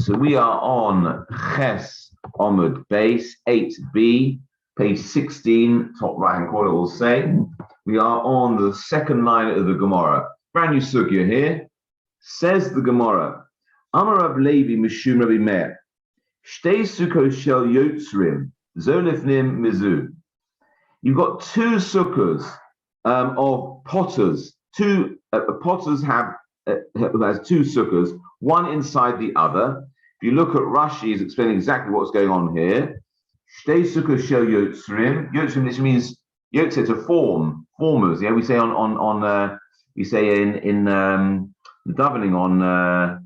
So we are on Ches Omud Base 8b, page 16, top right-hand corner will say. We are on the second line of the Gemara. Brand new sugya here. Says the Gemara, Amar Rab Levi Mishum Rabbi Meir, Shtei Sukkot Shel Yotzrim, Zolifnim Mizu. You've got two sukkahs of potters. Two potters has two sukkahs, one inside the other. If you look at Rashi, he's explaining exactly what's going on here. Shtei Sukkot Shel Yotzrim. Yotzrim, this means Yotze to form, formers. Yeah, we say we say in the davening on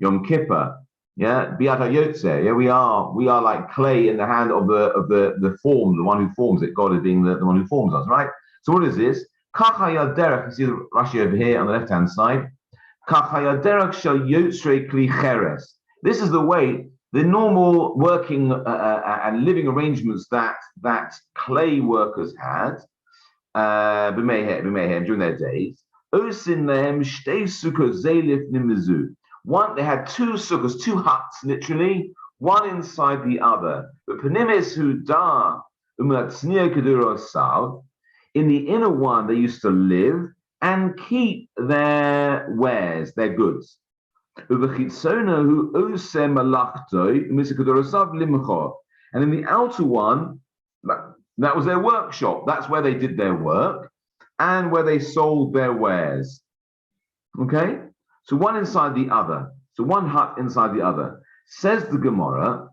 Yom Kippur. Yeah, Biat HaYotze. Yeah, we are like clay in the hand of the form, the one who forms it. God is being the one who forms us, right? So what is this? Kach HaYaderech. You see the Rashi over here on the left hand side. Kach HaYaderech shel Yotzrei Kli Cheres. This is the way, the normal working and living arrangements that clay workers had during their days. One, they had two sukkahs, two huts, literally, one inside the other. In the inner one, they used to live and keep their wares, their goods. And in the outer one, that was their workshop. That's where they did their work and where they sold their wares. Okay? So one inside the other. So one hut inside the other. Says the Gemara,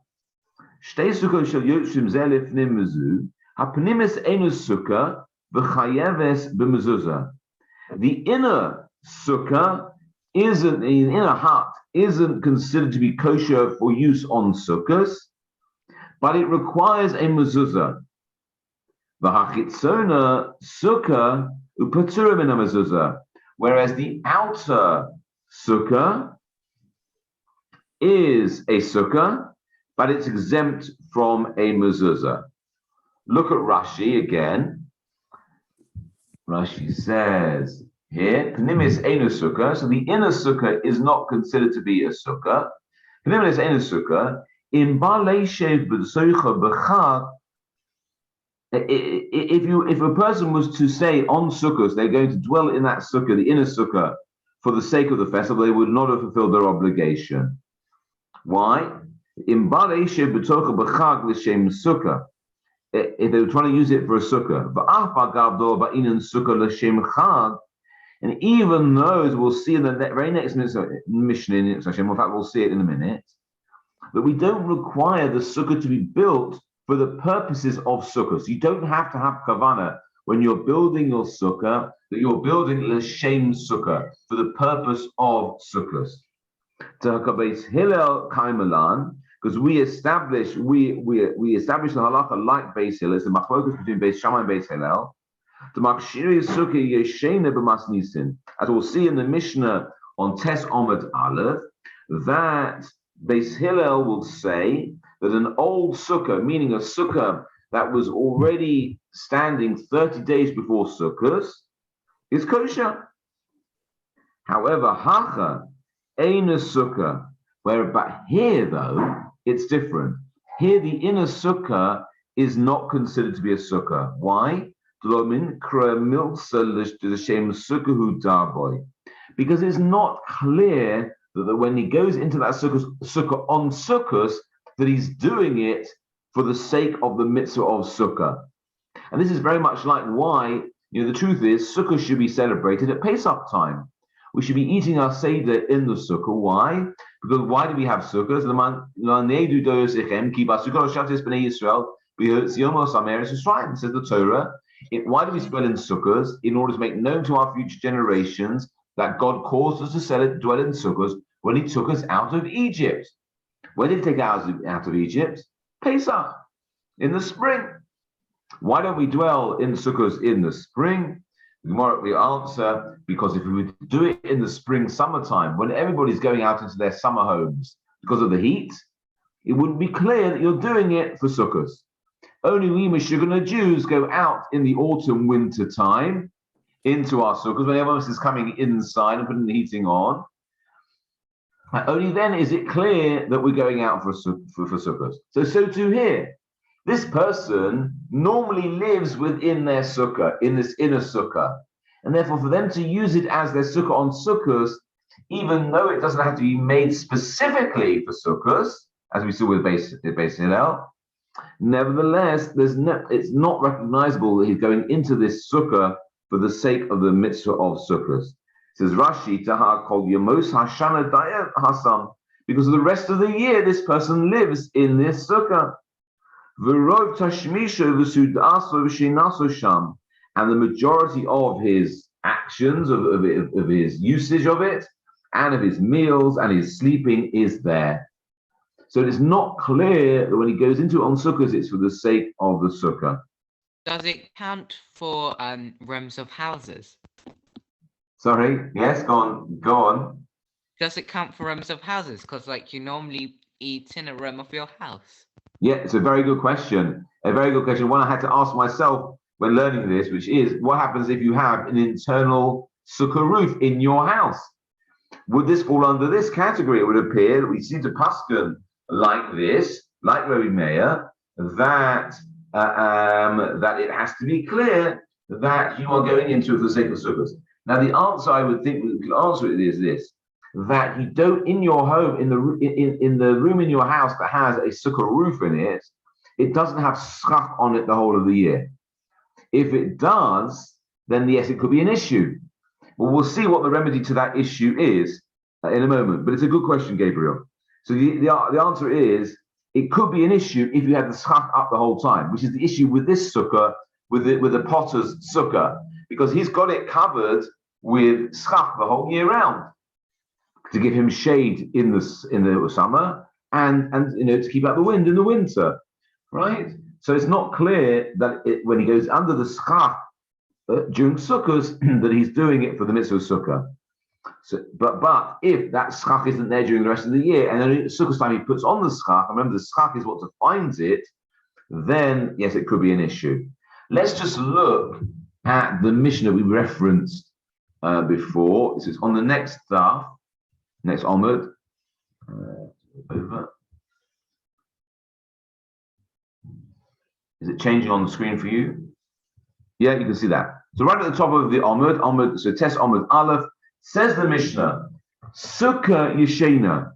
Shtei Sukkot shel Yotzrim zeh lifnim mezu, hapnimis einu sukkah v'chayeves b'mezuzah. The inner sukkah the inner hut isn't considered to be kosher for use on sukkahs, but it requires a mezuzah. V'hachitzona sukkah u'paturim in a mezuzah. Whereas the outer sukkah is a sukkah, but it's exempt from a mezuzah. Look at Rashi again. Rashi says here, Pnimis Einu Sukkah, so the inner sukkah is not considered to be a sukkah. Pnimis Einu Sukkah, in Baleishev B'Soicha B'Chag, if a person was to say on sukkahs, they're going to dwell in that sukkah, the inner sukkah, for the sake of the festival, they would not have fulfilled their obligation. Why? In Baleishev B'Tocha B'Chag L'Shem Sukkah, if they were trying to use it for a sukkah, and even those we'll see in the very next Mishnah, in fact, we'll see it in a minute, that we don't require the sukkah to be built for the purposes of sukkah. So you don't have to have kavanah when you're building your sukkah, that you're building l'shem sukkah for the purpose of sukkahs. Hillel Kaimalan, because we establish the halacha like Beis Hillel, it's the machlokas between Beis Shammai and Beis Hillel. The makshiri sukkah yeshena b'mas nisin, as we'll see in the Mishnah on Tes Omid Aleph, that Beis Hillel will say that an old sukkah, meaning a sukkah that was already standing 30 days before Sukkot, is kosher. However, hacha ain't a sukkah. But here, though, it's different. Here, the inner sukkah is not considered to be a sukkah. Why? Because it's not clear that when he goes into that sukkah on sukkahs, that he's doing it for the sake of the mitzvah of sukkah. And this is very much like why, the truth is, sukkah should be celebrated at Pesach time. We should be eating our seder in the sukkah. Why? Because why do we have sukkahs? Says the Torah. Why do we dwell in sukkahs? In order to make known to our future generations that God caused us to dwell in sukkahs when he took us out of Egypt. When did he take us out of Egypt? Pesach, in the spring. Why don't we dwell in sukkahs in the spring? The answer, because if we would do it in the spring, summertime, when everybody's going out into their summer homes because of the heat, it wouldn't be clear that you're doing it for sukkahs. Only we Meshugana Jews go out in the autumn, winter time into our sukkahs when everyone else is coming inside and putting the heating on. Only then is it clear that we're going out for sukkahs. So too here. This person normally lives within their sukkah, in this inner sukkah. And therefore, for them to use it as their sukkah on sukkahs, even though it doesn't have to be made specifically for sukkahs, as we saw with Beis Hillel, nevertheless, it's not recognizable that he's going into this sukkah for the sake of the mitzvah of sukkahs. It says Rashi, Tahar called Yamos Hashana Dayat Hasam, because the rest of the year this person lives in this sukkah. V'rov tashmisha v'sudaso v'shinaso sham, and the majority of his actions, of his usage of it, and of his meals and his sleeping is there. So it is not clear that when he goes into it on sukkahs, it's for the sake of the sukkah. Does it count for rooms of houses? Sorry, yes, go on. Does it count for rooms of houses? Because like you normally eat in a room of your house. Yeah, it's a very good question. A very good question. One I had to ask myself when learning this, which is, what happens if you have an internal sukkah roof in your house? Would this fall under this category? It would appear that we see to Paskin like this, like Rabbi Meir, that it has to be clear that you are going into it for the sake of sukkahs. Now, the answer I would think we could answer it is this: that you don't, in your home, in the room in your house that has a sukkah roof in it, it doesn't have schach on it the whole of the year. If it does, then yes, it could be an issue. Well, we'll see what the remedy to that issue is in a moment. But it's a good question, Gabriel. So the answer is, it could be an issue if you had the schach up the whole time, which is the issue with this sukkah, with the potter's sukkah, because he's got it covered with schach the whole year round to give him shade in the summer and to keep out the wind in the winter, right? So it's not clear that when he goes under the schach during sukkahs that he's doing it for the mitzvah sukkah. So, but if that schach isn't there during the rest of the year, and then at sukkahs time he puts on the schach, and remember the schach is what defines it, then yes, it could be an issue. Let's just look at the Mishnah we referenced before. This is on the next daf, next Amud. Over. Is it changing on the screen for you? Yeah, you can see that. So right at the top of the Amud, so Tes Amud Aleph, says the Mishnah, Sukkah Yeshena,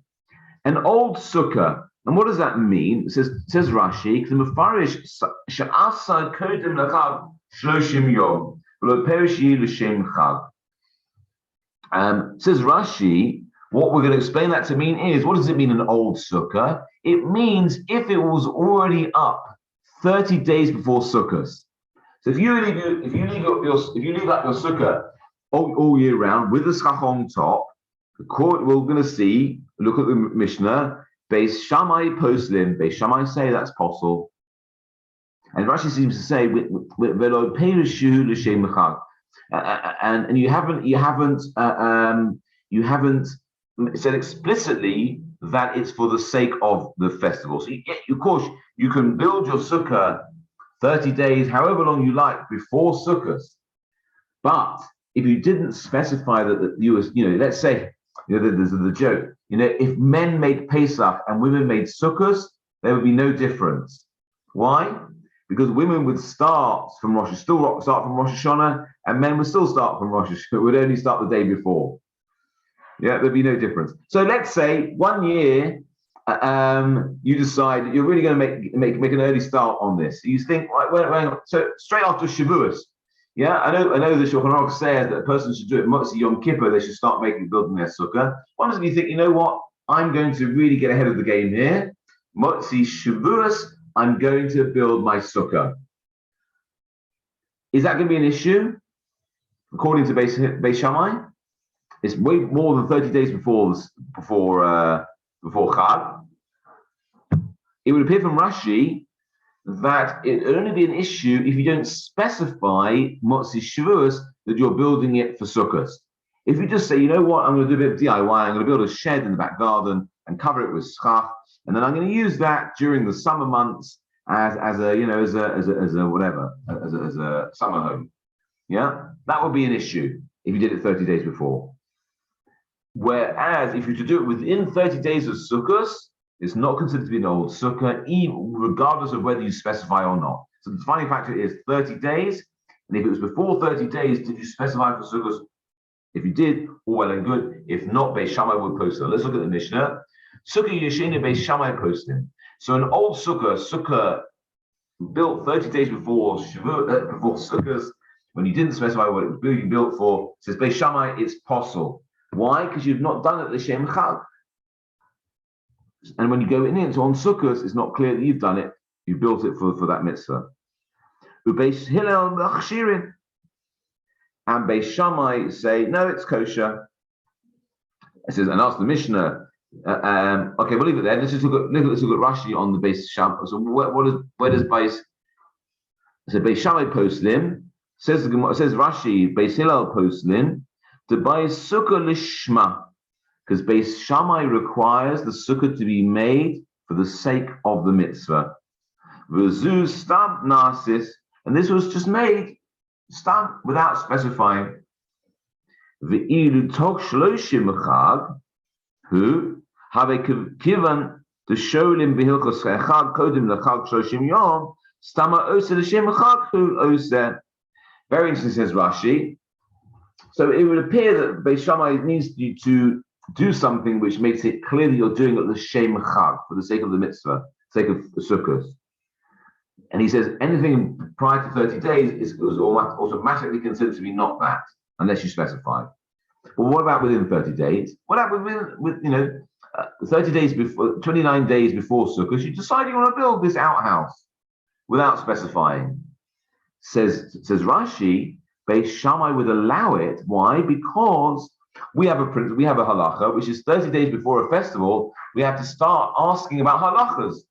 an old sukkah. And what does that mean? It says Rashi, Sha'asa Kodim Lachag Shloshim Yom, V'lo Perishi L'Shem Chag. Says Rashi, what we're going to explain that to mean is, what does it mean, an old sukkah? It means if it was already up 30 days before Sukkot. So if you leave up your sukkah all year round with the schach on top, we're going to see, look at the Mishnah, Beis Shammai poslim, Beis Shammai say that's possible. And Rashi seems to say, Velo Perishu L'Shem Chag. And you haven't said explicitly that it's for the sake of the festival. So of course, you can build your sukkah 30 days, however long you like, before Sukkot. But if you didn't specify that you was, let's say, there's the joke, if men made Pesach and women made Sukkot, there would be no difference. Why? Because women would start from Rosh Hashanah, and men would still start from Rosh Hashanah. It would only start the day before. Yeah, there'd be no difference. So let's say 1 year, you decide you're really going to make an early start on this. You think, right, so straight after Shavuos, yeah, I know the Shulchan Aruch says that a person should do it Motzi Yom Kippur, they should start building their sukkah. One is you think, you know what, I'm going to really get ahead of the game here. Motzi Shavuos, I'm going to build my sukkah. Is that going to be an issue? According to Beis Shammai, it's way more than 30 days before Chag. It would appear from Rashi that it would only be an issue if you don't specify Motzi Shavuos that you're building it for Sukkot. If you just say, you know what, I'm going to do a bit of DIY, I'm going to build a shed in the back garden and cover it with schach, and then I'm going to use that during the summer months as a summer home. Yeah, that would be an issue if you did it 30 days before. Whereas if you're to do it within 30 days of Sukkot, it's not considered to be an old Sukkah, even regardless of whether you specify or not. So the defining factor is 30 days. And if it was before 30 days, did you specify for Sukkot? If you did, all well and good. If not, Beis Shammai would post it. Let's look at the Mishnah. Sukkah Yeshina Beis Shammai posting. So an old Sukkah built 30 days before Sukkot, when you didn't specify what it was being built for, says Beis Shammai, it's possible. Why? Because you've not done it l'shem chag. And when you go in it, so on Sukkot, it's not clear that you've done it. You built it for that mitzvah. Ubeis Hillel machshirin. And Beis Shammai say, no, it's kosher. It says, and ask the Mishnah, okay, we'll leave it there. Let's just look at Rashi on the Beis Shammai. So where does Beis, so Beis Shammai poslim, says Rashi, Beis Hillel poslim, to buy sukkah lishma, because Beis Shammai requires the sukkah to be made for the sake of the mitzvah. V'zu stam nasis, and this was just made stam without specifying. V'ilu tok shloshim chag, who have a kivan to sholim b'hilchos chag kodim lechag shloshim yom stama oser l'shem chag who oser. Very interesting, says Rashi. So it would appear that Beis Shammai needs you to do something which makes it clear that you're doing it l'shem chag, for the sake of the mitzvah, sake of the sukkahs. And he says anything prior to 30 days is automatically considered to be not that, unless you specify. But what about within 30 days? What about with 30 days before, 29 days before Sukkot, you decide you want to build this outhouse without specifying? Says Rashi, Beis Shammai would allow it. Why? Because we have a halacha, which is 30 days before a festival, we have to start asking about halachas.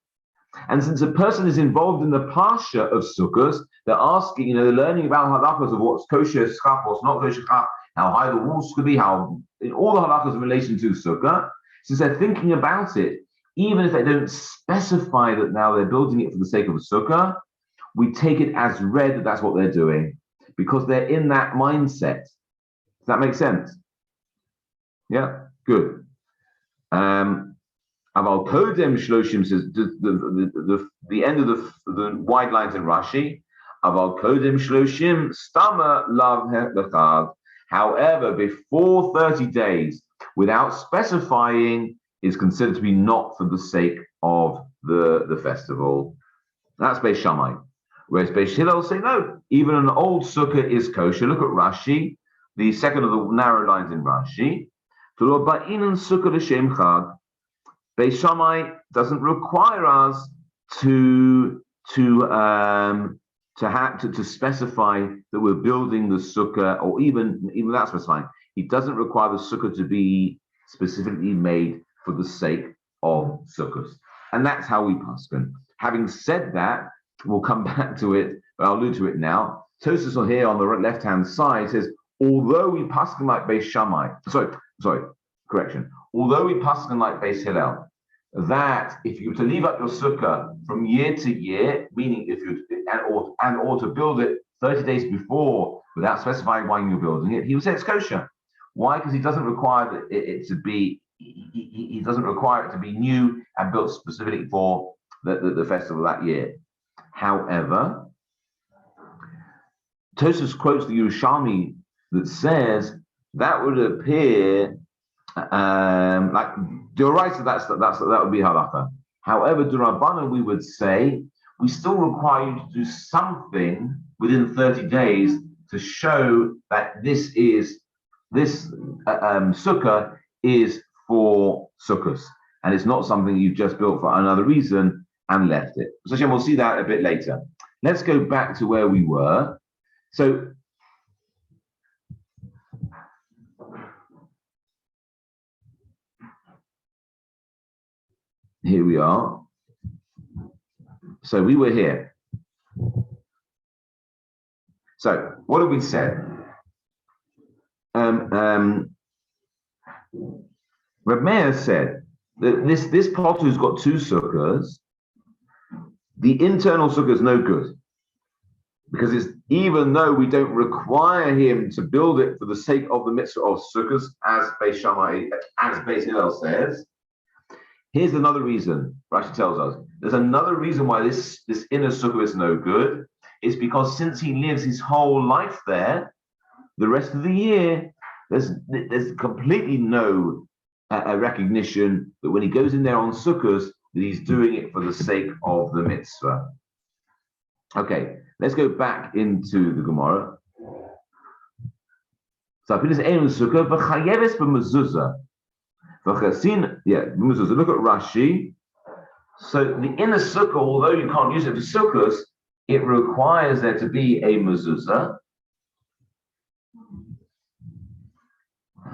And since a person is involved in the parsha of Sukkot, they're asking, they're learning about halachas of what's kosher schach, what's not kosher schach, how high the walls could be, how in all the halachas in relation to Sukkah. Since they're thinking about it, even if they don't specify that now they're building it for the sake of a Sukkah, we take it as read that that's what they're doing, because they're in that mindset. Does that make sense? Yeah, good. Aval Kodem Shloshim says the end of the wide lines in Rashi. Aval Kodem Shloshim Stama Lav Lechag. However, before 30 days, without specifying, is considered to be not for the sake of the festival. That's Beis Shammai. Whereas Beis Hillel say no, even an old sukkah is kosher. Look at Rashi, the second of the narrow lines in Rashi. Beis Shammai doesn't require us to specify that we're building the sukkah, or even without specifying. He doesn't require the sukkah to be specifically made for the sake of sukkahs. And that's how we paskin. Having said that, we'll come back to it, but I'll allude to it now. Tosfos here on the left-hand side says, although we paskin like Beis Shammai, correction. Although we paskin like Beis Hillel, that if you were to leave up your sukkah from year to year, meaning if you or to build it 30 days before without specifying why you're building it, he would say it's kosher. Why? Because he doesn't require it to be. He doesn't require it to be new and built specifically for the festival that year. However, Tosfos quotes the Yerushalmi that says that would appear like D'oraisa, that would be halacha. However, D'Rabbanan, we would say we still require you to do something within 30 days to show that this sukkah is for sukkahs, and it's not something you've just built for another reason and left it. So we'll see that a bit later. Let's go back to where we were. So here we are. So we were here. So what have we said? Reb Meir said that this pot who's got two sukkahs, the internal sukkah is no good. because it's even though we don't require him to build it for the sake of the mitzvah of sukkahs, as Beis Shammai, as Beis Hillel says. Here's another reason. Rashi tells us there's another reason why this inner sukkah is no good. It's because since he lives his whole life there, the rest of the year there's completely no recognition that when he goes in there on sukkahs that he's doing it for the sake of the mitzvah. Okay, let's go back into the Gemara. So I finish Ein Sukkah, v'chayeves b'mezuzah. V'chasin, b'mezuzah. Look at Rashi. So the inner sukkah, although you can't use it for sukkahs, it requires there to be a mezuzah.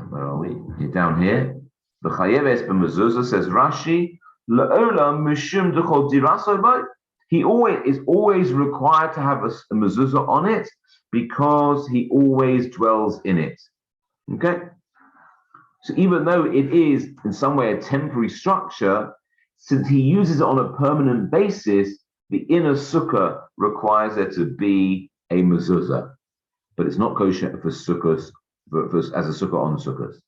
Where are we? You're down here. V'chayeves b'mezuzah, says Rashi, la'olam mishum d'chol dirasoi b'ay. He is always required to have a mezuzah on it because he always dwells in it. Okay? So even though it is in some way a temporary structure, since he uses it on a permanent basis, the inner sukkah requires there to be a mezuzah. But it's not kosher for sukkahs, as a sukkah on sukkahs.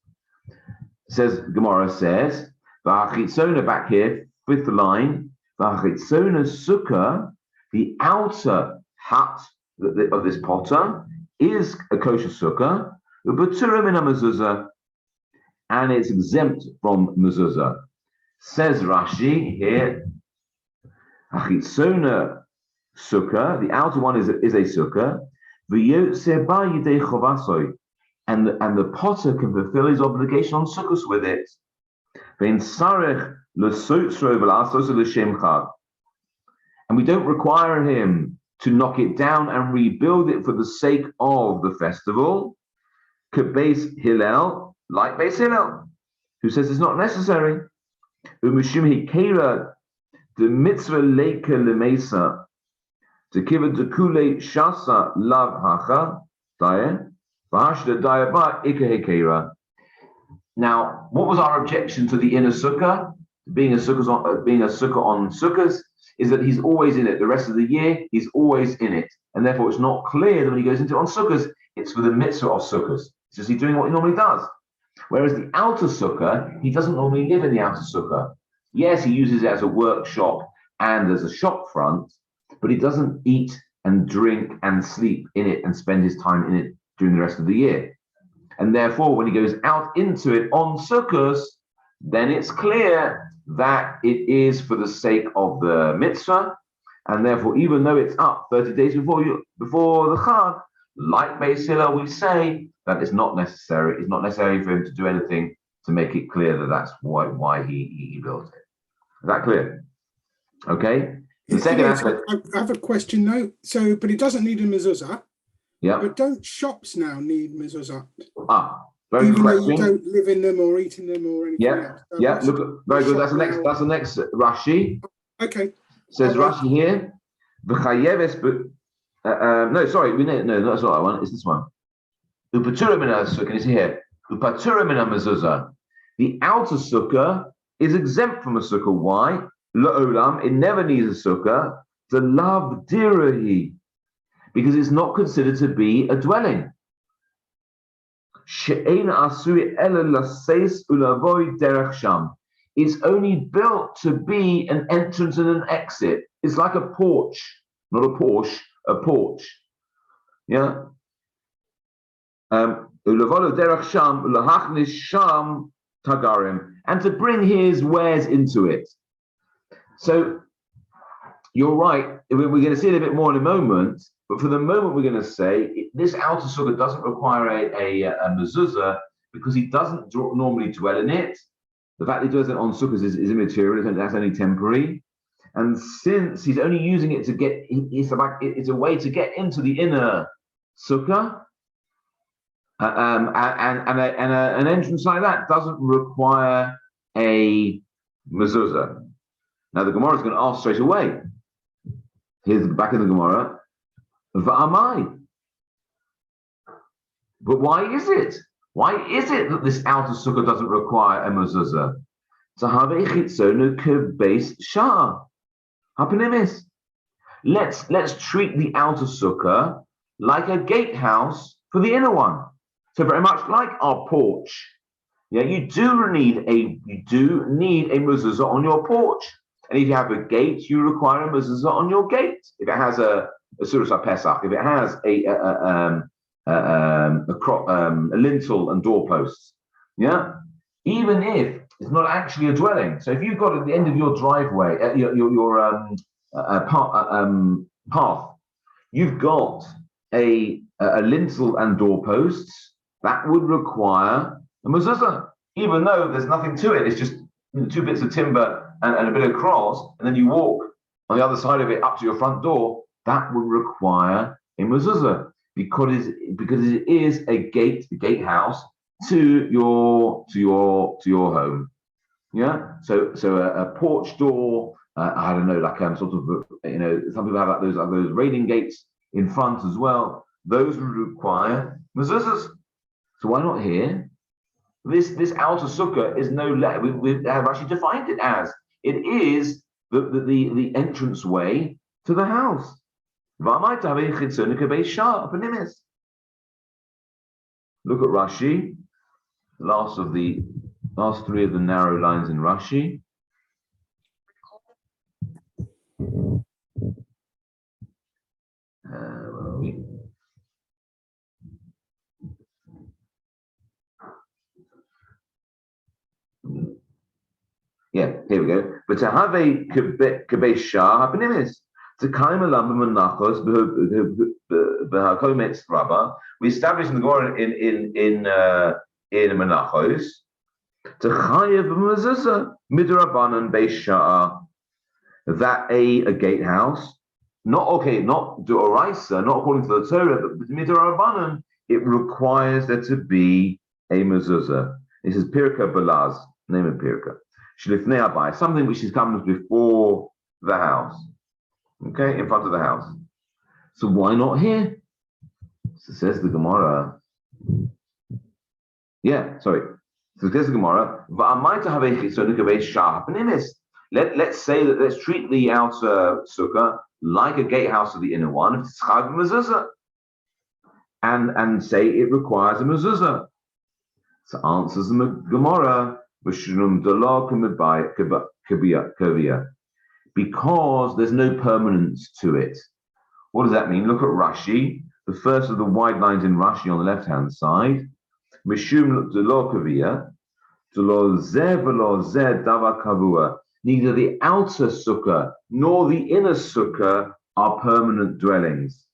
Gemara says, V'achitzona back here, fifth line, V'achitzona sukkah, the outer hut of this potter is a kosher sukkah, u'b'turim in a mezuzah, and it's exempt from mezuzah. Says Rashi here, Achitzona sukkah, the outer one is a sukkah, v'yotzeh ba yidei chovasoi, and the potter can fulfill his obligation on sukkahs with it. Vein sarech l'sotzro v'la'asos l'shem chag, and we don't require him to knock it down and rebuild it for the sake of the festival. Beis Hillel, like Beis Hillel, who says it's not necessary. Umishim hikera the mitzvah leika lemesa to kiva dekule shasa lav hacha daya v'hashda daya ba ika hikera. Now, what was our objection to the inner sukkah? Being a sukkah on sukkahs is that he's always in it. The rest of the year, he's always in it, and therefore it's not clear that when he goes into it on sukkahs, it's for the mitzvah of sukkahs. It's just he's doing what he normally does. Whereas the outer sukkah, he doesn't normally live in the outer sukkah. Yes, he uses it as a workshop and as a shop front, but he doesn't eat and drink and sleep in it and spend his time in it during the rest of the year. And therefore, when he goes out into it on sukkahs, then it's clear that it is for the sake of the mitzvah. And therefore, even though it's up 30 days before the Chag, like Beis Hillel, we say that it's not necessary. It's not necessary for him to do anything to make it clear that that's why he built it. Is that clear? Okay. The second aspect. I have a question though. So, but it doesn't need a mezuzah. Yeah. But don't shops now need mezuzah? Very good question. Even though you don't live in them or eat in them or anything else. Yeah. Look, very good. That's the next Rashi. Okay. Says Rashi here. V'chayeves. No, sorry. No, that's not that one. It's this one. Upaturim in a sukkah. It's here. Upaturim in a mezuzah. The outer sukkah is exempt from a sukkah. Why? La'olam. It never needs a sukkah. The lav dirahi, because it's not considered to be a dwelling. She'ein asui ela laseis ulavoy derech sham. It's only built to be an entrance and an exit. It's like a porch, not a Porsche, a porch. Yeah. Ulavolo derech sham ulahachnis sham tagarim, and to bring his wares into it. So you're right. We're going to see it a bit more in a moment. But for the moment, we're going to say this outer sukkah doesn't require a mezuzah because he doesn't normally dwell in it. The fact that he does it on sukkahs is immaterial. That's only temporary. And since he's only using it to get, it's a way to get into the inner sukkah. And an entrance like that doesn't require a mezuzah. Now the Gemara is going to ask straight away. Here's the back of the Gemara. V'amai. But why is it? Why is it that this outer sukkah doesn't require a mezuzah? Zahavei chitzonu kebeis shah hapanimis. let's treat the outer sukkah like a gatehouse for the inner one. So very much like our porch. Yeah, you do need a mezuzah on your porch. And if you have a gate, you require a mezuzah on your gate. If it has a Suras Pesach, if it has a lintel and doorposts, yeah, even if it's not actually a dwelling. So if you've got at the end of your driveway, your path, you've got a lintel and doorposts, that would require a mezuzah, even though there's nothing to it. It's just two bits of timber and a bit of cross, and then you walk on the other side of it up to your front door. That would require a mezuzah because it is a gatehouse to your home. Yeah. So a porch door. I don't know, like sort of some people have like those railing gates in front as well. Those would require mezuzahs. So why not here? This outer sukkah is no less. We have actually defined it as it is the entrance way to the house. Look at Rashi. Last three of the narrow lines in Rashi. Where are we? Yeah, here we go. But to have a kabesha hapenimis, to kaim alam menachos b'hakometz rabba, we established in the Gemara in menachos to chayev mezuzah midrabanan beisha, that a gatehouse, not d'oraisa, not according to the Torah, but midrabanan, it requires there to be a mezuzah. This is pirka balaz, name of pirka. Shlifnei abai, something which is comes before the house. Okay, in front of the house. So why not here? So says the Gemara. Yeah, sorry. So says the Gemara. Let's say that let's treat the outer sukkah like a gatehouse of the inner one. And say it requires a mezuzah. So answers the Gemara. Because there's no permanence to it. What does that mean? Look at Rashi, the first of the wide lines in Rashi on the left-hand side. Neither the outer sukkah nor the inner sukkah are permanent dwellings.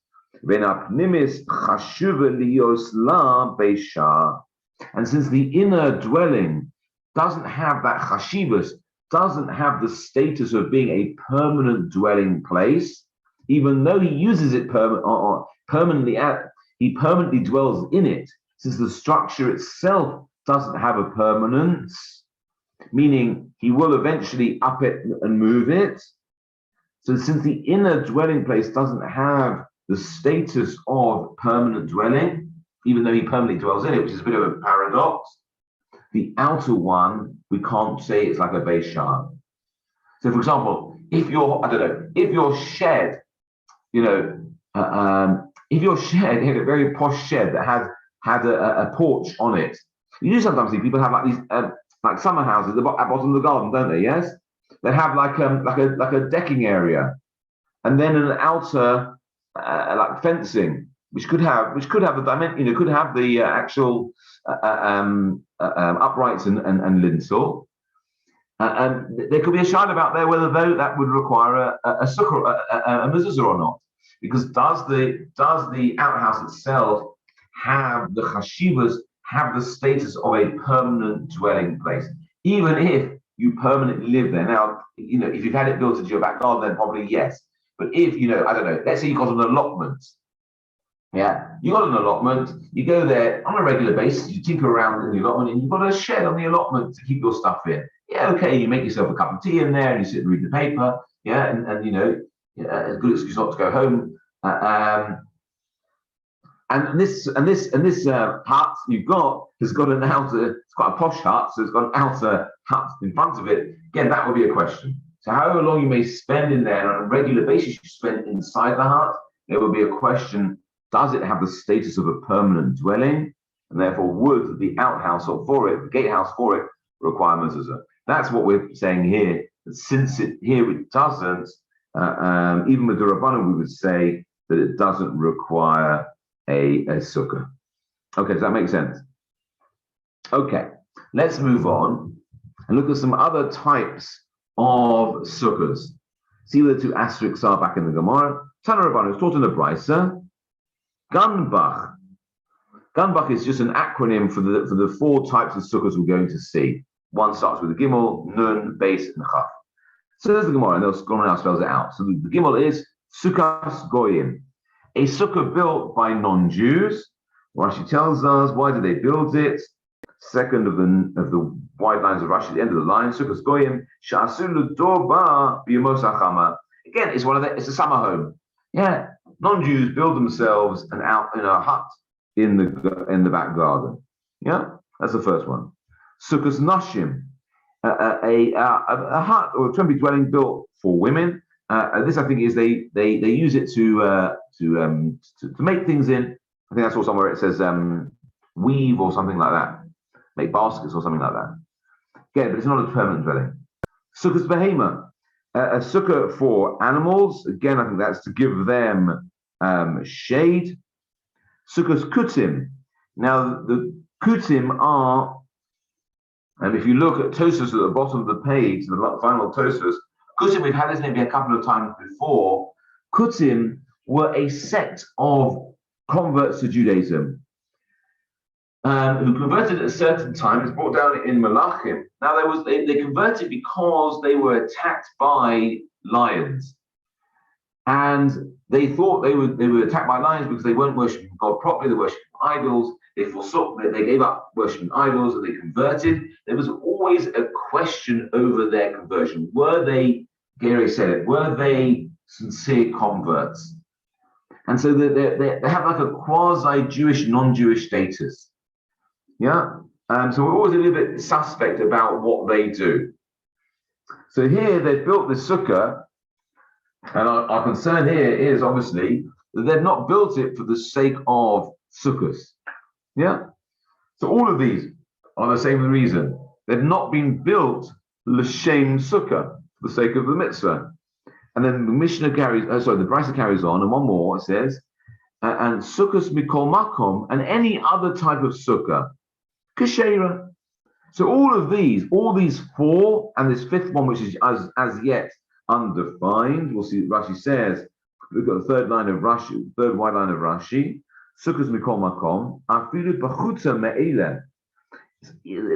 And since the inner dwelling doesn't have that chashivus, doesn't have the status of being a permanent dwelling place, even though he uses it permanently, he permanently dwells in it, since the structure itself doesn't have a permanence, meaning he will eventually up it and move it. So since the inner dwelling place doesn't have the status of permanent dwelling, even though he permanently dwells in it, which is a bit of a paradox, the outer one, we can't say it's like a Beis Shah. So, for example, if your shed, if your shed had a very posh shed that had a porch on it, you do sometimes see people have like these like summer houses at the bottom of the garden, don't they? Yes, they have like a decking area, and then an outer like fencing, which could have the dimension, could have the actual uprights and lintel. And there could be a shayla about there whether that would require a mezuzah or not, because does the outhouse itself have the chashivas, have the status of a permanent dwelling place, even if you permanently live there? Now, if you've had it built into your back garden, then probably yes. But if let's say you've got an allotment. Yeah, you got an allotment, you go there on a regular basis, you tinker around in the allotment, and you've got a shed on the allotment to keep your stuff in. Yeah, okay, you make yourself a cup of tea in there, and you sit and read the paper. Yeah, and a good excuse not to go home. And this hut you've got has got an outer. It's quite a posh hut, so it's got an outer hut in front of it. Again, that would be a question. So however long you may spend in there, and on a regular basis you spend inside the hut, there will be a question, does it have the status of a permanent dwelling? And therefore would the outhouse for it, the gatehouse for it, require mezuzah? That's what we're saying here. That since it doesn't, even with the Rabbanan, we would say that it doesn't require a sukkah. Okay, does that make sense? Okay, let's move on and look at some other types of sukkahs. See where the two asterisks are back in the Gemara. Tana Rabbanan is taught in the Brisa. Ganbach. Ganbach is just an acronym for the four types of sukkahs we're going to see. One starts with a gimel, nun, base, and chaf. So there's the Gemara, and the Gemara now spells it out. So the gimel is sukkahs goyim, a sukkah built by non-Jews. Rashi tells us, why did they build it? Second of the wide lines of Rashi, at the end of the line, sukkahs goyim, sha'asu l'dorba b'yomos hachama. Again, it's a summer home. Yeah, non-Jews build themselves in a hut in the back garden. Yeah, that's the first one. Sukkahs nashim, a hut or a temporary dwelling built for women. This, I think, is they use it to make things in. I think I saw somewhere it says weave or something like that, make baskets or something like that. Again, but it's not a permanent dwelling. Sukkahs behema, a sukkah for animals. Again, I think that's to give them shade. Sukkahs kutim. Now the kutim are, and if you look at Tosfos at the bottom of the page, the final Tosfos, kutim, we've had this maybe a couple of times before. Kutim were a sect of converts to Judaism, who converted at a certain time. It's brought down in Malachim. Now they converted because they were attacked by lions, and they thought they were attacked by lions because they weren't worshiping God properly. They worshipped idols. They forsook. They gave up worshiping idols, and they converted. There was always a question over their conversion. Were they, Gary said it, were they sincere converts? And so they have like a quasi-Jewish, non-Jewish status. Yeah? So we're always a little bit suspect about what they do. So here they've built this sukkah, and our concern here is obviously that they've not built it for the sake of sukkahs. Yeah? So all of these are the same reason. They've not been built l'shem sukkah, for the sake of the mitzvah. And then the Mishnah carries, the Brisa carries on, and one more, it says, and sukkahs mikol makom, and any other type of sukkah, kashera. So all these four, and this fifth one, which is as yet undefined, we'll see, Rashi says, we've got the third wide line of Rashi, sukkahs mikol makom, afilu b'chutza me'eleh.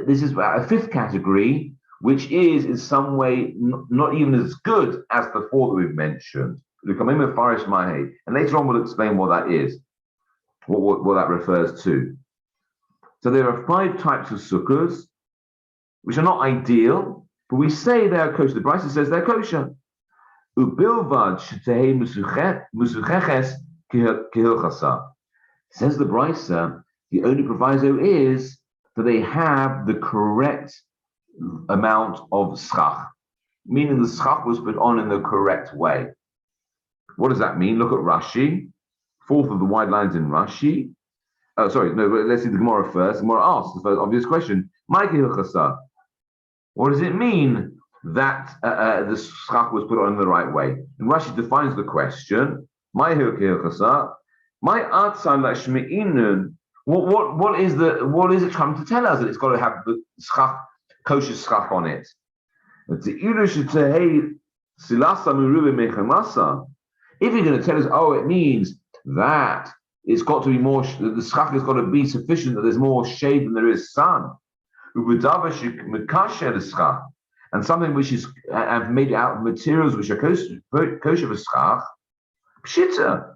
This is a fifth category, which is in some way not even as good as the four that we've mentioned. And later on we'll explain what that is, what that refers to. So there are 5 types of sukkahs, which are not ideal, but we say they are kosher. The Brisa says they're kosher. Ubilvad shetehei musucheches kehilchasa. Says the Brisa, the only proviso is that they have the correct amount of schach, meaning the schach was put on in the correct way. What does that mean? Look at Rashi, fourth of the wide lines in Rashi. Let's see the Gemara first. The Gemara asks the first obvious question: what does it mean that the schach was put on in the right way? And Rashi defines the question. What is it trying to tell us? That it's got to have the schach, kosher schach on it. If you're going to tell us, it means that it's got to be more, the schach has got to be sufficient, that there's more shade than there is sun. And something which is I've made it out of materials which are kosher for schach, pshita.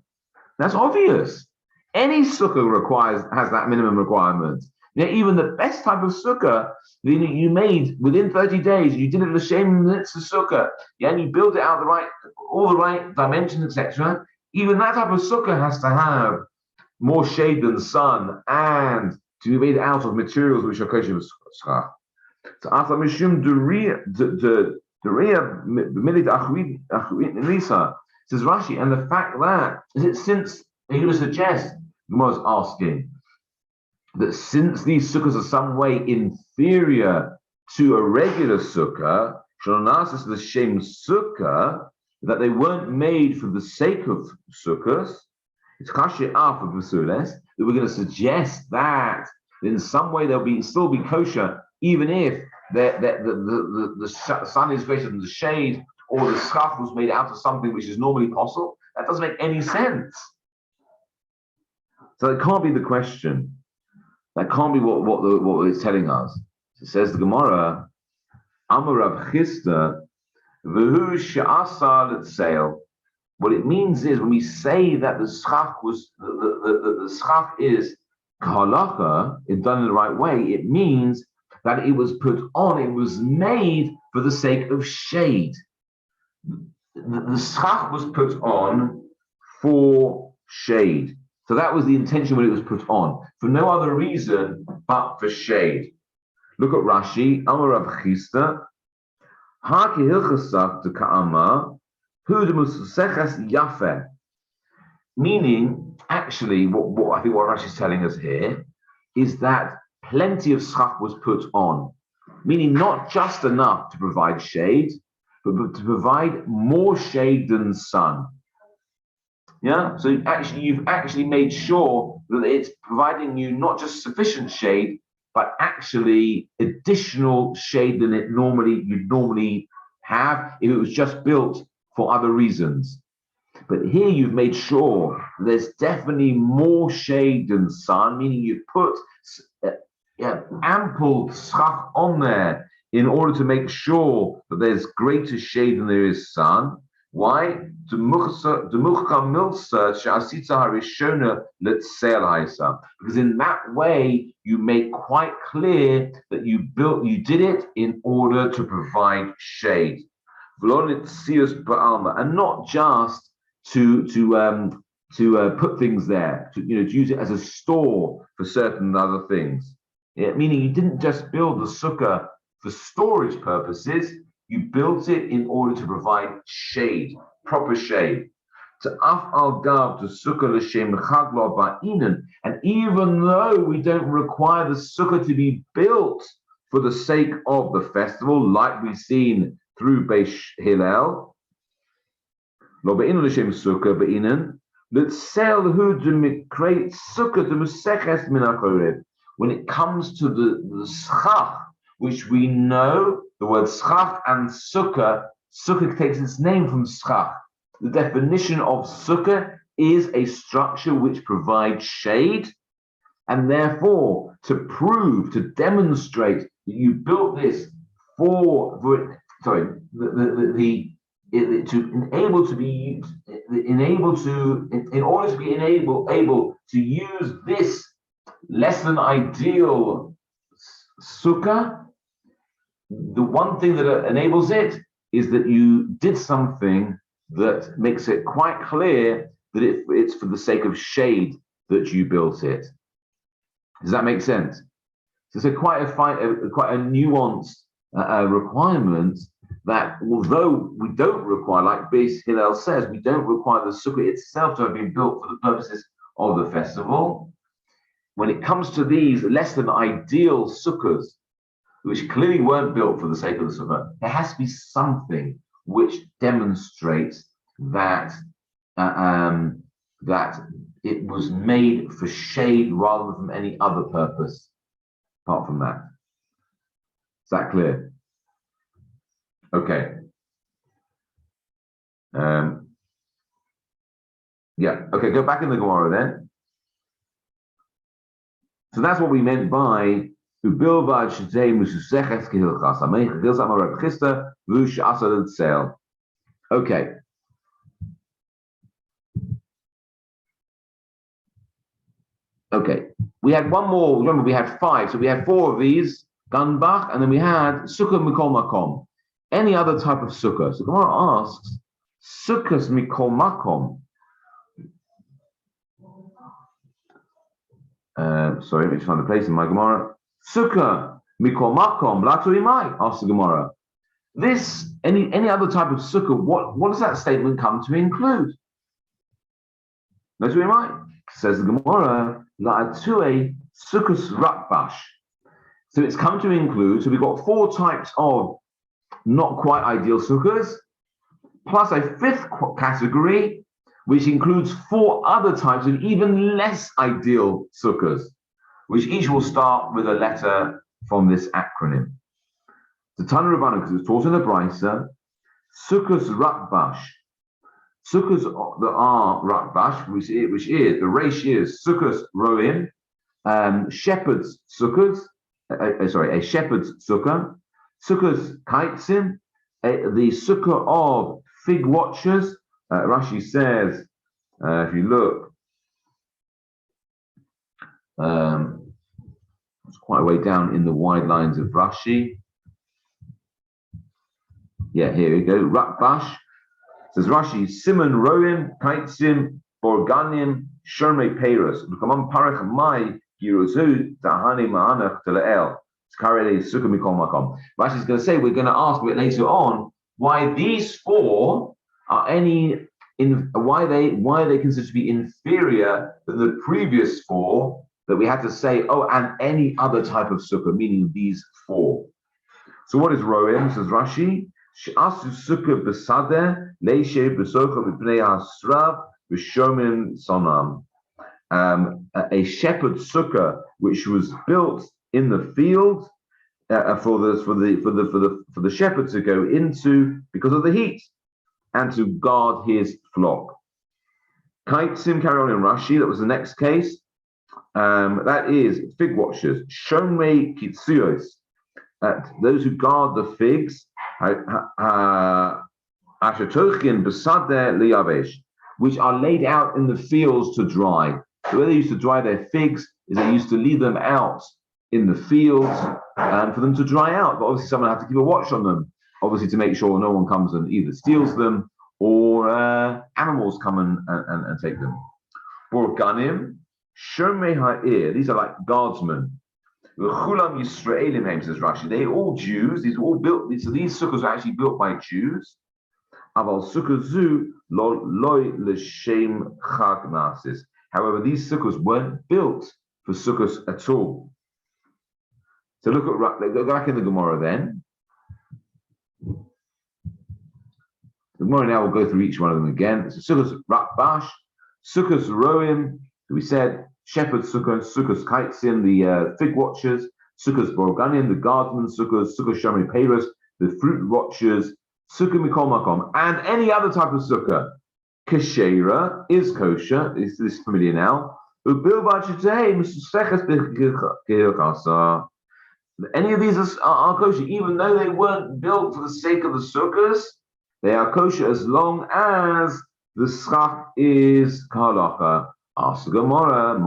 That's obvious. Any sukkah has that minimum requirement. Even the best type of sukkah you made within 30 days, you did it l'shem mitzvah sukkah, and you built it out all the right dimensions, etc. Even that type of sukkah has to have more shade than the sun and to be made out of materials which are kosher for schach. So after mishum Says Rashi, and the fact that since he would suggest, Gemara is asking that since these sukkahs are some way inferior to a regular sukkah, the shem sukkah, that they weren't made for the sake of sukkahs, it's kashir af of Basules, that we're going to suggest that in some way they'll still be kosher, even if the sun is greater than the shade, or the schach was made out of something which is normally possible. That doesn't make any sense. So it can't be the question. That can't be what it's telling us. It says the Gemara, Amar Rav Chista, v'hu she'asa l'tseil. What it means is when we say that the schach was the schach is kahalacha, it's done in the right way. It means that it was put on. It was made for the sake of shade. The schach was put on for shade. So that was the intention when it was put on, for no other reason but for shade. Look at Rashi, Amar Rav Chista, Haki Hilchasak to Ka'ama, Hudemuseches Yafeh. Meaning, actually, what I think what Rashi is telling us here is that plenty of schach was put on, meaning not just enough to provide shade, but to provide more shade than sun. Yeah, so you've actually made sure that it's providing you not just sufficient shade, but actually additional shade than you'd normally have if it was just built for other reasons. But here you've made sure there's definitely more shade than sun, meaning you've put ample schach on there in order to make sure that there's greater shade than there is sun. Why? Because in that way you make quite clear that you did it in order to provide shade, and not just to put things there, to use it as a store for certain other things. Yeah, meaning you didn't just build the sukkah for storage purposes. You built it in order to provide shade, proper shade. To af al gav to sukkah l'shem chagla ba'inan, and even though we don't require the sukkah to be built for the sake of the festival, like we've seen through Beis Hillel, lo ba'inan l'shem sukkah ba'inan, l'tsel hu d'mikreit sukkah d'museches min ha'chorev. When it comes to the schach, which we know, the word schach and sukkah takes its name from schach. The definition of sukkah is a structure which provides shade, and therefore to demonstrate that you built this in order to be able to use this less than ideal sukkah. The one thing that enables it is that you did something that makes it quite clear that it's for the sake of shade that you built it. Does that make sense? So it's quite a nuanced requirement that although we don't require, like Beis Hillel says, we don't require the sukkah itself to have been built for the purposes of the festival. When it comes to these less than ideal sukkahs, which clearly weren't built for the sake of the sukkah, there has to be something which demonstrates that that it was made for shade rather than from any other purpose apart from that. Is that clear? Okay. Yeah. Okay. Go back in the Gemara then. So that's what we meant by. Okay. Okay. We had one more. Remember, we had 5. So we had 4 of these, Gunbach, and then we had Sukkah Mikol Makom. Any other type of Sukkah. So Gemara asks, Sukkahs Mikol Makom. Sorry, let me find the place in my Gemara. Sukkah Mikol Makom Laturimai, asks the Gemara. This, any other type of sukkah, what does that statement come to include? Notice what you might. Says the Gemara, la'atue sukkos rakbash. So it's come to include, so we've got 4 types of not quite ideal sukkahs, plus a 5th category, which includes 4 other types of even less ideal sukkahs, which each will start with a letter from this acronym. The Tana Rabbanu, because it's taught in the Brisa, sukkos rakbash. Sukkahs that are rakbash, which is the ratio is sukkahs roim, shepherd's sukkahs, a shepherd's sukkah, sukkahs kaitzim, the sukkah of fig watchers. Rashi says, if you look, it's quite a way down in the wide lines of Rashi. Yeah, here we go. Rakbash. Says Rashi, Simon Roim, Kaitzim, Borganim, Sherme Peirus, Lukamam Parach Mai, Girozu, Tahani Mahanach Teleel. Rashi is going to say, we're going to ask a bit later on why these 4 are why are they considered to be inferior than the previous 4 that we had to say, and any other type of sukkah, meaning these 4. So what is Roim? Says Rashi, She'asu sukkah b'sadeh leishe b'socha b'pnei ha'srav b'shomim sonam. A shepherd's sukkah which was built in the field for the shepherd to go into because of the heat and to guard his flock. Kaitzim, carry on in Rashi. That was the next case. That is fig watchers. Shomei kitzuyos. Those who guard the figs, which are laid out in the fields to dry. The way they used to dry their figs is they used to leave them out in the fields for them to dry out. But obviously someone had to keep a watch on them, obviously to make sure no one comes and either steals them or animals come and take them. Borganim, Shomei ha'ir, these are like guardsmen. Chulam Yisraelim name, says Rashi. They all Jews. These are all built. So these sukkahs are actually built by Jews. Aval sukkah zu loy l'shem chag nasis. However, these sukkahs weren't built for sukkahs at all. So look at go back in the Gemara then. The Gemara now will go through each one of them again. So sukkahs rakbash, sukkahs roim. We said. Shepherd's sukkah, sukkahs kaitzim, the fig watchers, sukkahs borganim, the guardsmen, sukkahs shomei peirus, the fruit watchers, sukkah mikol makom, and any other type of sukkah. Kashera is kosher. Is this familiar now? Any of these are kosher, even though they weren't built for the sake of the sukkahs. They are kosher as long as the schach is kahalacha. Ask the Gemara,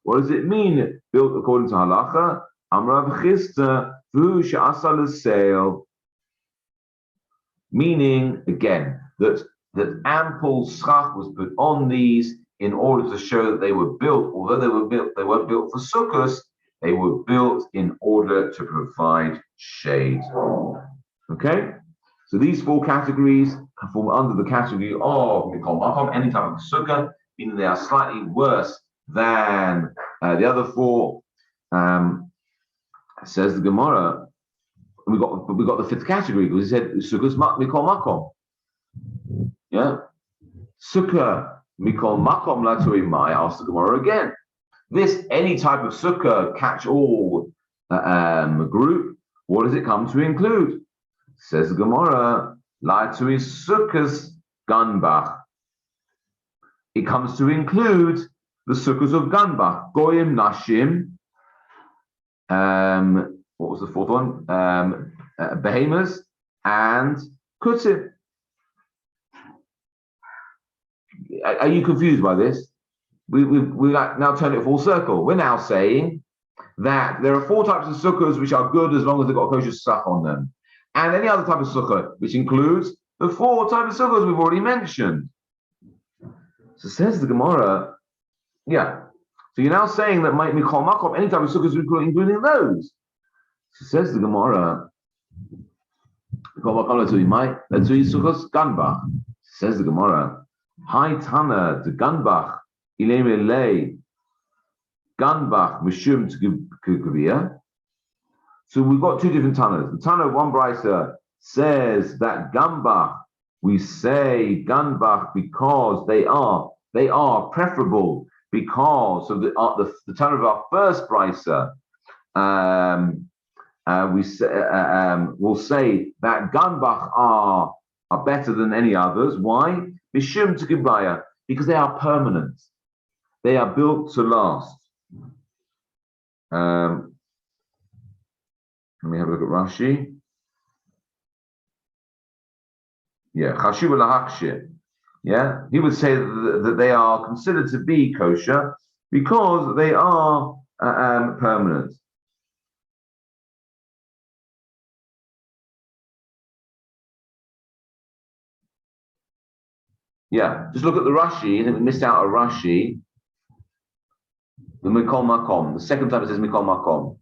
what does it mean? Built according to halacha? Amrav Chista, Vu Sha'asa l'seil. Meaning, again, that ample schach was put on these in order to show that they were built, although they weren't built for sukkahs, they were built in order to provide shade. Okay? So these 4 categories fall under the category of mikol makom, any type of sukkah, meaning they are slightly worse than the other 4. Says the Gemara, we got the 5th category because he said sukkahs mikol makom. Yeah, sukkah mikol makom latui mai. Ask the Gemara again. This any type of sukkah catch-all group. What does it come to include? Says the Gemara, Laitui Sukkahs Ganbach. It comes to include the sukkahs of Ganbach, Goyim Nashim. What was the 4th one? Behemoths and Kutim. Are you confused by this? We now turn it full circle. We're now saying that there are 4 types of sukkahs which are good as long as they've got kosher stuff on them. And any other type of sukkah, which includes the 4 types of sukkahs we've already mentioned. So says the Gemara, yeah. So you're now saying that mikol makom, any type of sukkahs, including those. So says the Gemara, Says the Gemara, Hi Tana the Ganbach, Ilemele, Ganbach, Mishum to. So we've got two different Tanas. The Tana of one Brisa says that Ganbach, we say Ganbach because they are preferable because of the Tana of our first Brisa. We'll say that Ganbach are better than any others. Why? Mishum to Gibaya, because they are permanent. They are built to last. Let me have a look at Rashi. Yeah, Chashuva lahakshir. Yeah, he would say that they are considered to be kosher because they are permanent. Yeah, just look at the Rashi. I think we missed out a Rashi. The Mikol Makom. The second time it says Mikol Makom.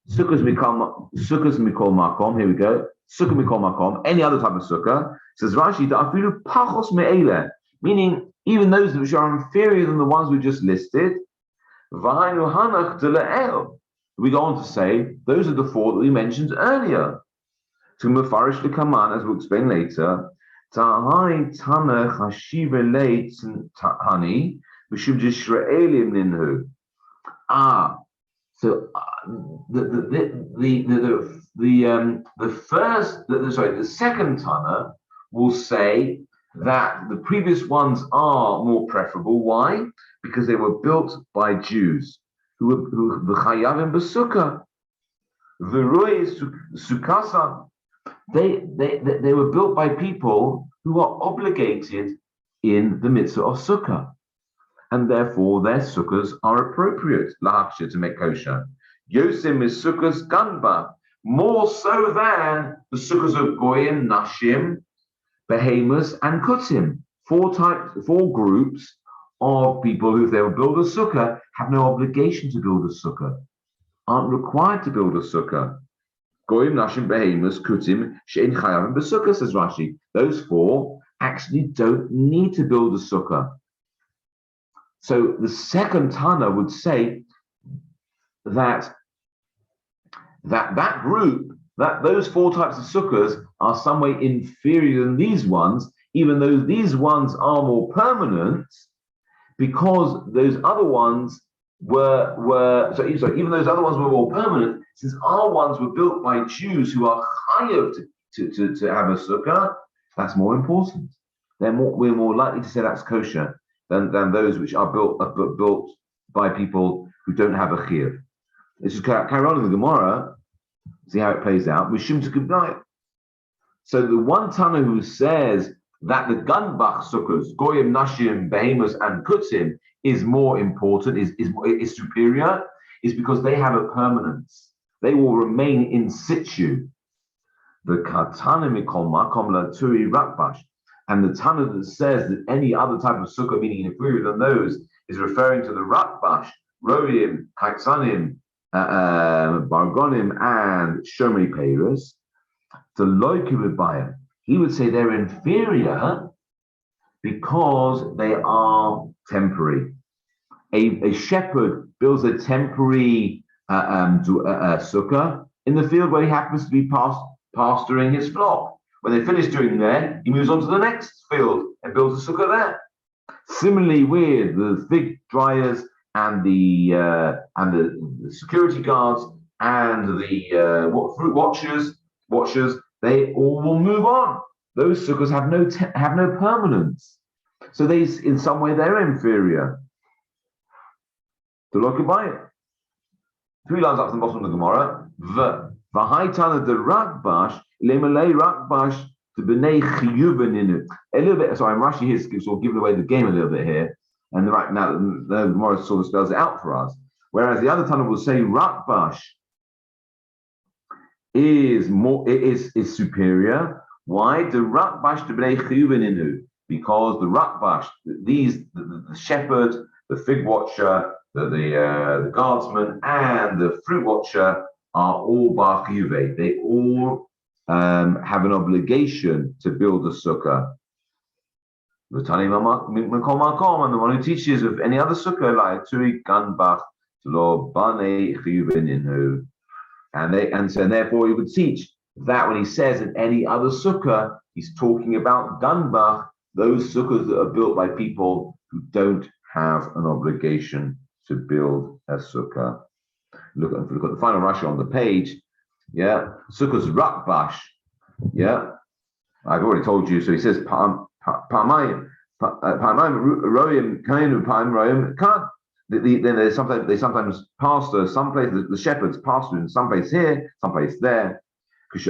Sukkahs Mikol Makom. Here we go. Sukkah Mikol Makom. Any other type of sukkah. Says Rashi that afilu pachos me'ele, meaning even those which are inferior than the ones we just listed. V'hainu hanach dela'el. We go on to say those are the four that we mentioned earlier. To mefarish lekaman, as we'll explain later. Ta'hai tana chashive leit hani mishum d'Yisraelim ninhu. So the second Tana will say that the previous ones are more preferable. Why? Because they were built by Jews who were chayavim b'sukkah, v'roi sukkasa. They were built by people who are obligated in the mitzvah of sukkah, and therefore their sukkahs are appropriate lahakshir to make kosher. Yosim is sukkahs ganba, more so than the sukkahs of goyim, nashim, behemoths, and kutim. Four groups of people who, if they will build a sukkah, have no obligation to build a sukkah, aren't required to build a sukkah. Goyim, nashim, behemoths, kutim, she'en chayavim b'sukkah, says Rashi. Those four actually don't need to build a sukkah. So the second Tana would say that group, that those four types of sukkahs are some way inferior than these ones, even though these ones are more permanent, because those other ones even those other ones were more permanent, since our ones were built by Jews who are chayav to have a sukkah, that's more important. We're more likely to say that's kosher than those which are built by people who don't have a chiyuv. Let's just carry on in the Gemara, see how it plays out. Mishum to Gibnai. So the one Tana who says that the Ganbach sukkahs, Goyim, Nashim, Behemoths, and Kutim is more important, is superior, is because they have a permanence. They will remain in situ. The Katana Mikol Makom Laturi Rakbash. And the Tana that says that any other type of sukkah, meaning inferior than those, is referring to the Rakbash, Roim, Kaitsanim, Bargonim, and Shomri Peiros. The Loikubibaya, he would say they're inferior because they are temporary. A shepherd builds a temporary sukkah in the field where he happens to be pasturing his flock. When they finish doing there, he moves on to the next field and builds a sukkah there. Similarly, with the fig dryers and the security guards and the fruit watchers, they all will move on. Those sukkahs have no permanence, so in some way they're inferior. To look about it. 3 lines up to the bottom of the Gemara. V'haitana de Rakbash lemalei Rakbash to b'nei chiyuven inu. A little bit. Sorry, I'm rushing here, sort of giving away the game a little bit here. And right now, the Gemara sort of spells it out for us. Whereas the other Tana will say Rakbash is superior. Why? The Rakbash to b'nei chiyuven inu. Because the Rakbash, the shepherd, the fig watcher, the guardsman, and the fruit watcher are all bar chiyuve. They all have an obligation to build a sukkah. And the one who teaches of any other sukkah, like Turi Ganbach, and therefore he would teach that when he says in any other sukkah, he's talking about Ganbach, those sukkahs that are built by people who don't have an obligation to build a sukkah. Look at the final Rashi on the page. Yeah, sukkahs rakbash. Yeah, I've already told you. So he says Then they sometimes pastor some places. The shepherds pastor in some place here, some place there. When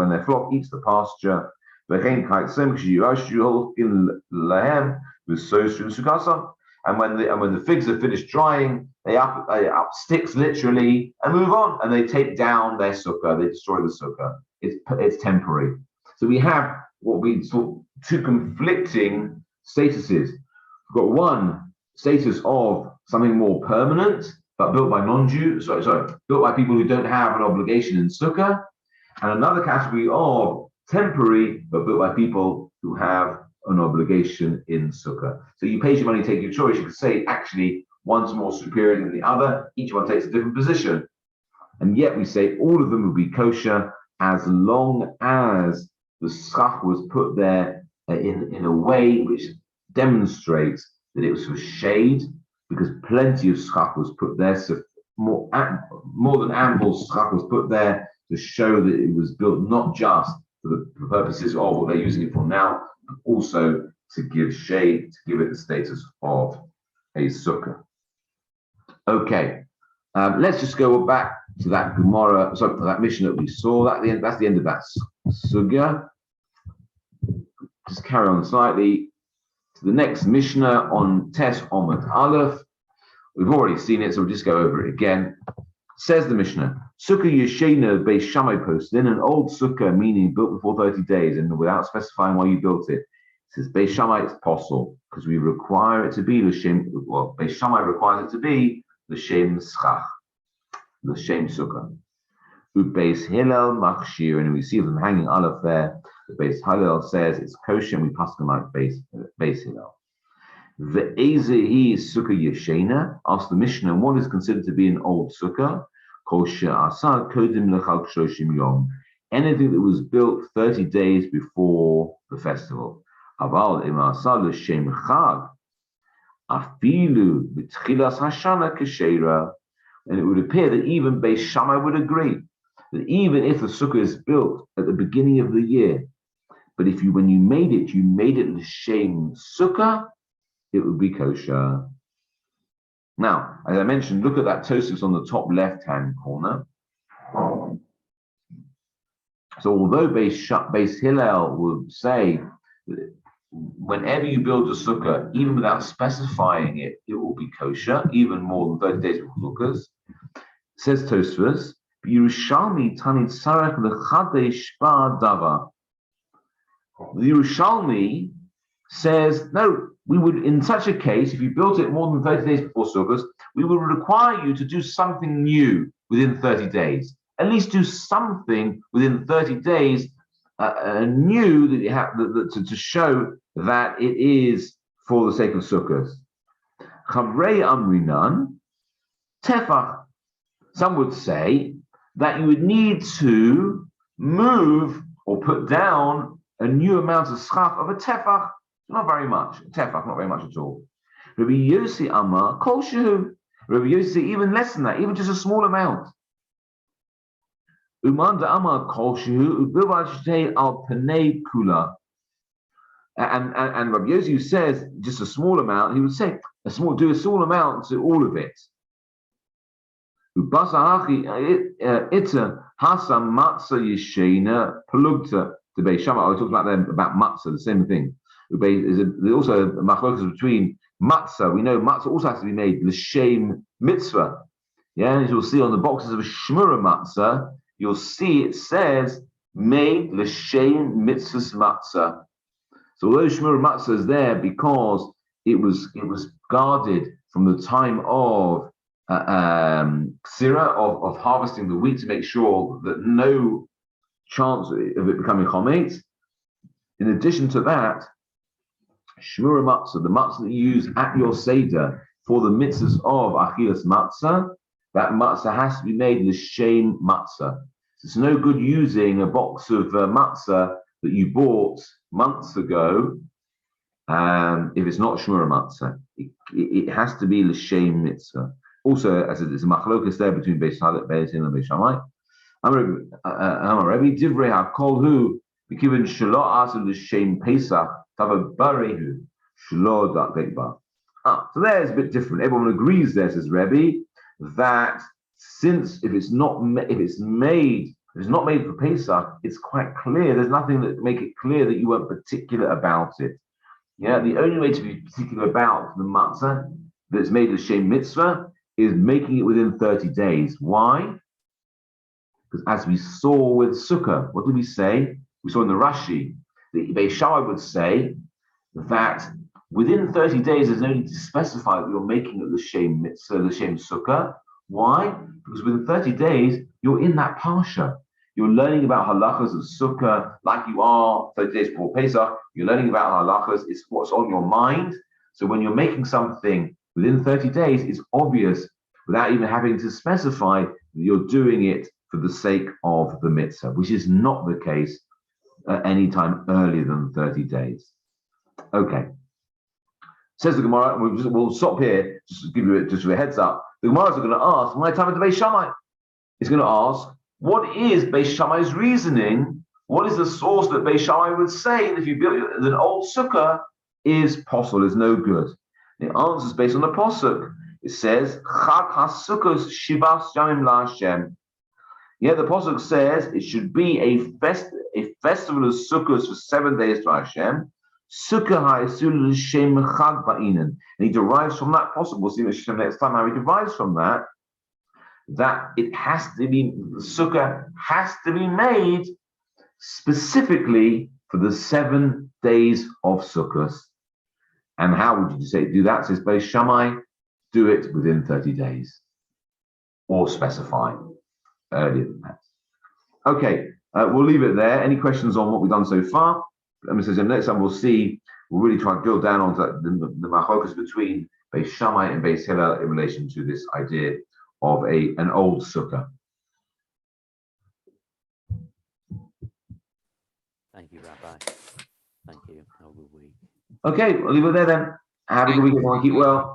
their flock eats the pasture, and when the figs are finished drying, they up sticks literally and move on, and they take down their sukkah. They destroy the sukkah. It's temporary. So we have what we saw two conflicting statuses. We've got one status of something more permanent, but built by non-Jews, built by people who don't have an obligation in sukkah, and another category of temporary, but built by people who have an obligation in sukkah. So you pay your money, take your choice. You could say actually one's more superior than the other. Each one takes a different position, and yet we say all of them would be kosher as long as the schach was put there in a way which demonstrates that it was for shade, because plenty of schach was put there, so more than ample schach was put there to show that it was built not just for the purposes of what they're using it for now, but also to give shade, to give it the status of a sukkah. Okay, let's just go back to that Gemara, that mission that we saw. That's the end of that sugya. Just carry on slightly to the next Mishnah on Tes Omid Aleph. We've already seen it, so we'll just go over it again. Says the Mishnah, Sukkah Yeshena Beis Shammai posted in an old sukkah, meaning built before 30 days, and without specifying why you built it. It says Beis Shammai it's possible because we require it to be L'Shem. Well, Beis Shammai requires it to be L'Shem Schach, L'Shem Sukkah. Beis Hillel Machshir, and we see them hanging Aleph there. The Beis Hillel says it's kosher, and we pass them like Beis Hillel. The Ezehi Sukkah Yeshena, asked the Mishnah, what is considered to be an old sukkah? Kosher Asad Kodim Lechal Shoshim Yom. Anything that was built 30 days before the festival. Aval Im Asad L'Shem Chag Afilu B'Tchilas Hashana Keshera. And it would appear that even Beis Shammai would agree that even if the sukkah is built at the beginning of the year, but when you made it l'shem sukkah, it would be kosher. Now, as I mentioned, look at that Tosfos on the top left-hand corner. So although Beis Hillel would say that whenever you build a sukkah, even without specifying it, it will be kosher, even more than 30 days before sukkahs, says Tosfos, Yerushalmi Tanit Sarach Lechadesh Dava. The Yerushalmi says, no, we would, in such a case, if you built it more than 30 days before sukkahs, we would require you to do something new within 30 days. At least do something within 30 days new that you have to show that it is for the sake of sukkahs. Chavrei Amrinan Tefach. Some would say that you would need to move or put down a new amount of schach of a tefach, not very much. Tefach, not very much at all. Rabbi Yossi Amar Kol Shehu. Rabbi Yossi, even less than that, even just a small amount. Umanda Amar Kol Shehu Ubilvad Al Panei Kula. And Rabbi Yossi says just a small amount, he would say do a small amount to all of it. It's a Hasam Matzah Yeshena Pelugta to Beis Shammai. I was talking about matzah, the same thing. There's also a machlokas between matzah. We know matzah also has to be made l'shem mitzvah. Yeah, and as you'll see on the boxes of a shmura matzah, you'll see it says made l'shem mitzvahs matzah. So although shmura matzah is there because it was guarded from the time of ksira of harvesting the wheat to make sure that no chance of it becoming chometz. In addition to that, shmura matzah, the matzah that you use at your seder for the mitzvahs of achilas matzah, that matzah has to be made l'shem matzah. It's no good using a box of matzah that you bought months ago if it's not shmura matzah. It has to be l'shem mitzvah. Also, as there's a machlokas there between Beis Hillel and Beis Shammai. Amar Rebbe Divrei HaKol Hu B'Kiven Shelo Asu L'Shem Pesach Tava Barehu Shelo Dat Dekba. So there's a bit different. Everyone agrees there, says Rebbe, that since if it's not made for Pesach, it's quite clear. There's nothing that make it clear that you weren't particular about it. Yeah, the only way to be particular about the matzah that's made L'Shem Mitzvah is making it within 30 days. Why? Because as we saw with Sukkah, what did we say? We saw in the Rashi, the Beis Shammai would say that within 30 days, there's no need to specify that you're making it l'shem mitzvah, l'shem sukkah. Why? Because within 30 days, you're in that parsha. You're learning about halachas of sukkah like you are 30 days before Pesach. You're learning about halachas. It's what's on your mind. So when you're making something within 30 days, it's obvious without even having to specify that you're doing it for the sake of the mitzvah, which is not the case any time earlier than 30 days. Okay. Says the Gemara, and we'll stop here, just to give you a heads up. The Gemara is going to ask, my time at the Beis Shammai. It's going to ask, what is Beis Shammai's reasoning? What is the source that Beis Shammai would say that if you build an old sukkah is possible, is no good? The answer is based on the posuk. It says, Chag HaSukkos Shivas Yamim LaHashem. Yeah, the pasuk says it should be a festival of sukkahs for 7 days to Hashem. Sukkah ha'esul l'shem chag ba'inen. And he derives from that pasuk. We'll see next time how he derives from that. That it has to be, the sukkah has to be made specifically for the 7 days of sukkahs. And how would you say do that? Says Beis Shammai, do it within 30 days, or specify earlier than that. Okay, we'll leave it there. Any questions on what we've done so far? Next time we'll really try to drill down onto the machlokas between Beis Shammai and Beis Hillel in relation to this idea of an old sukkah. Thank you, Rabbi. Thank you. Have a good week. Okay, we'll leave it there then. Have a good week, everyone. Keep well.